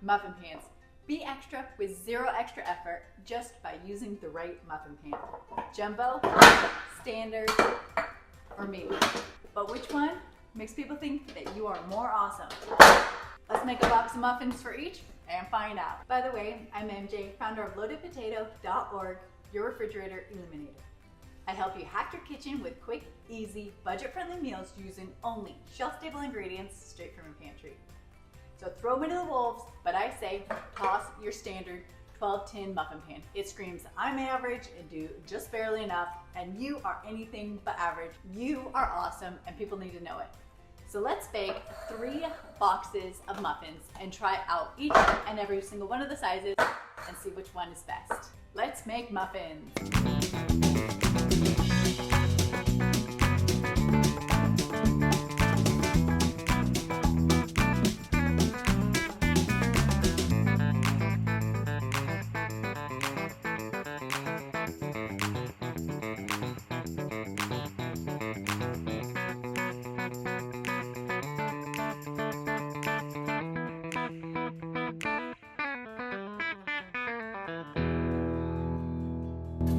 Muffin pans. Be extra with zero extra effort just by using the right muffin pan. Jumbo, standard, or mini. But which one makes people think that you are more awesome? Let's make a box of muffins for each and find out. By the way, I'm MJ, founder of loadedpotato.org, your refrigerator illuminator. I help you hack your kitchen with quick, easy, budget-friendly meals using only shelf-stable ingredients straight from your pantry. So throw them into the wolves, but I say toss your standard 12-tin muffin pan. It screams, I'm average and do just barely enough, and you are anything but average. You are awesome, and people need to know it. So let's bake 3 boxes of muffins and try out each and every single one of the sizes and see which one is best. Let's make muffins.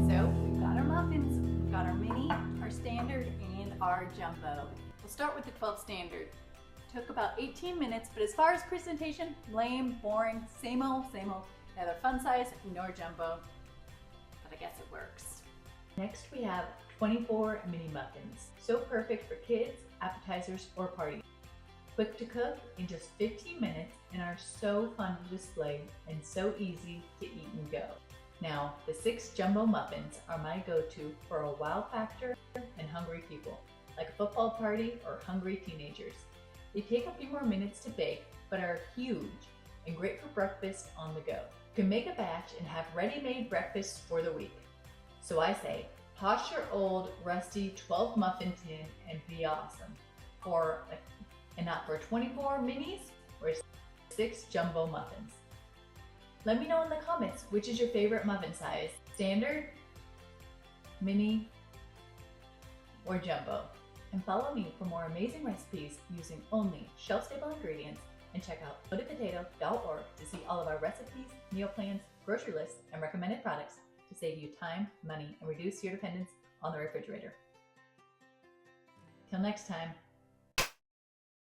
So we've got our muffins, we've got our mini, our standard, and our jumbo. We'll start with the 12 standard. Took about 18 minutes, but as far as presentation, lame, boring, same old, neither fun size nor jumbo, but I guess it works. Next we have 24 mini muffins. So perfect for kids, appetizers, or parties. Quick to cook in just 15 minutes and are so fun to display and so easy to eat and go. Now, the 6 jumbo muffins are my go-to for a wow factor and hungry people, like a football party or hungry teenagers. They take a few more minutes to bake, but are huge and great for breakfast on the go. You can make a batch and have ready-made breakfasts for the week. So I say, toss your old rusty 12 muffin tin and be awesome. And not for 24 minis or 6 jumbo muffins. Let me know in the comments which is your favorite muffin size, standard, mini, or jumbo. And follow me for more amazing recipes using only shelf-stable ingredients, and check out loadedpotato.org to see all of our recipes, meal plans, grocery lists, and recommended products to save you time, money, and reduce your dependence on the refrigerator. Till next time.